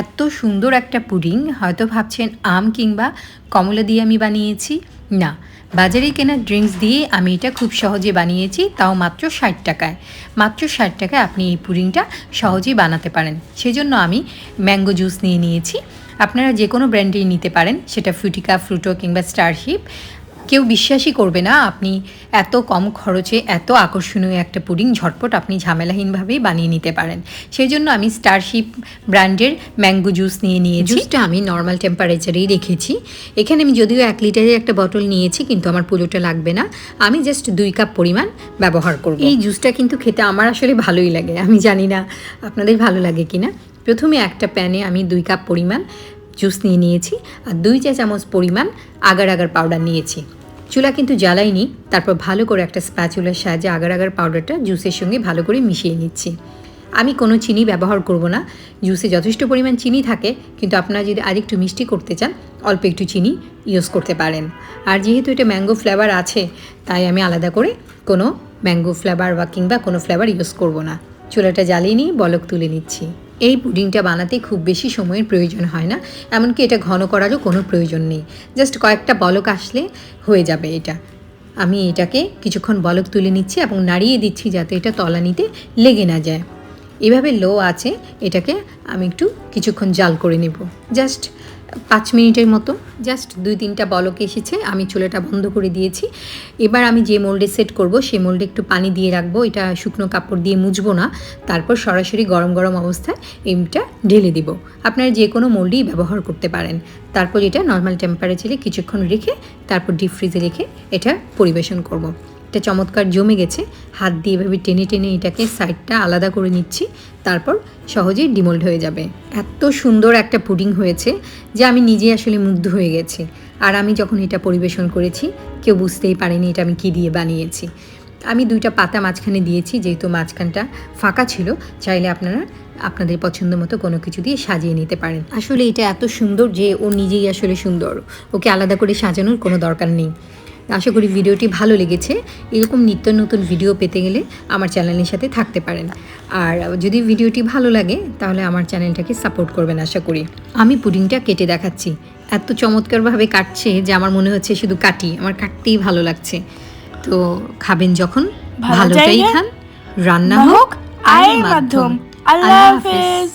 এত সুন্দর একটা পুডিং হয়তো ভাবছেন আম কিংবা কমলা দিয়ে আমি বানিয়েছি। না, বাজারে কেনা ড্রিঙ্কস দিয়ে আমি এটা খুব সহজে বানিয়েছি, তাও মাত্র 60 টাকায়। মাত্র 60 টাকায় আপনি এই পুডিংটা সহজেই বানাতে পারেন। সেজন্য আমি ম্যাঙ্গো জুস নিয়ে নিয়েছি। আপনারা যে কোনো ব্র্যান্ডেই নিতে পারেন, সেটা ফ্রুটিকা, ফ্রুটো কিংবা স্টারশিপ। কেউ বিশ্বাসই করবে না আপনি এত কম খরচে এত আকর্ষণীয় একটা পুডিং ঝটপট আপনি ঝামেলাহীনভাবেই বানিয়ে নিতে পারেন। সেই জন্য আমি স্টারশিপ ব্র্যান্ডের ম্যাঙ্গো জুস নিয়ে নিয়েছি। জুসটা আমি নর্মাল টেম্পারেচারেই রেখেছি। এখানে আমি যদিও 1 লিটারের একটা বোতল নিয়েছি, কিন্তু আমার পুরোটা লাগবে না। আমি জাস্ট 2 কাপ পরিমাণ ব্যবহার করব। এই জুসটা কিন্তু খেতে আমার আসলে ভালোই লাগে। আমি জানি না আপনাদের ভালো লাগে কিনা। প্রথমে একটা প্যানে আমি 2 কাপ পরিমাণ জুস নিয়ে নিয়েছি আর 2 চা চামচ পরিমাণ আগার আগার পাউডার নিয়েছি। চুলা কিন্তু জ্বালাইনি। তারপর ভালো করে একটা স্প্যাচুলার সাহায্যে আগার আগার পাউডারটা জুসের সঙ্গে ভালো করে মিশিয়ে নিচ্ছি। আমি কোনো চিনি ব্যবহার করব না। জুসে যথেষ্ট পরিমাণ চিনি থাকে, কিন্তু আপনারা যদি আরেকটু মিষ্টি করতে চান অল্প একটু চিনি ইউজ করতে পারেন। আর যেহেতু এটা ম্যাঙ্গো ফ্লেভার আছে, তাই আমি আলাদা করে কোনো ম্যাঙ্গো ফ্লেভার বা কিংবা কোনো ফ্লেভার ইউজ করব না। চুলাটা জ্বালিয়ে নিয়ে বলক তুলে নিচ্ছি। এই পুডিংটা বানাতে খুব বেশি সময়ের প্রয়োজন হয় না, এমনকি এটা ঘন করারও কোনো প্রয়োজন নেই। জাস্ট কয়েকটা বলক আসলে হয়ে যাবে এটা। আমি এটাকে কিছুক্ষণ বলক তুলে নিচ্ছি এবং নাড়িয়ে দিচ্ছি যাতে এটা তলানিতে লেগে না যায়। এভাবে লো আছে এটাকে আমি একটু কিছুক্ষণ জাল করে নেব, জাস্ট 5 মিনিটের মতো। জাস্ট 2-3টা বলক এসেছে, আমি চুলাটা বন্ধ করে দিয়েছি। এবার আমি যে মোল্ডে সেট করব সেই মোল্ডে একটু পানি দিয়ে রাখবো। এটা শুকনো কাপড় দিয়ে মুছবো না, তারপর সরাসরি গরম গরম অবস্থায় এইটা ঢেলে দিব। আপনারা যে কোনো মোল্ডেই ব্যবহার করতে পারেন। তারপর এটা নর্মাল টেম্পারেচারে কিছুক্ষণ রেখে তারপর ডিপ ফ্রিজে রেখে এটা পরিবেশন করব। এটা চমৎকার জমে গেছে। হাত দিয়ে এভাবে টেনে টেনে এটাকে সাইডটা আলাদা করে নিচ্ছি, তারপর সহজেই ডিমোল্ড হয়ে যাবে। এত সুন্দর একটা পুডিং হয়েছে যে আমি নিজে আসলে মুগ্ধ হয়ে গেছি। আর আমি যখন এটা পরিবেশন করেছি কেউ বুঝতেই পারেনি এটা আমি কী দিয়ে বানিয়েছি। আমি 2টা পাতা মাঝখানে দিয়েছি, যেহেতু মাঝখানটা ফাঁকা ছিল। চাইলে আপনারা আপনাদের পছন্দ মতো কোনো কিছু দিয়ে সাজিয়ে নিতে পারেন। আসলে এটা এত সুন্দর যে ও নিজেই আসলে সুন্দর, ওকে আলাদা করে সাজানোর কোনো দরকার নেই। আশা করি ভিডিওটি ভালো লেগেছে। এরকম নিত্য নতুন ভিডিও পেতে গেলে আমার চ্যানেলের সাথে থাকতে পারেন। আর যদি ভিডিওটি ভালো লাগে তাহলে আমার চ্যানেলটাকে সাপোর্ট করবেন আশা করি। আমি পুডিংটা কেটে দেখাচ্ছি। এত চমৎকারভাবে কাটছে যে আমার মনে হচ্ছে শুধু কাটি, আমার কাটতেই ভালো লাগছে। তো খাবেন যখন ভালোটাই খান, রান্না হোক আয়ের মাধ্যম। আল্লাহ হাফেজ।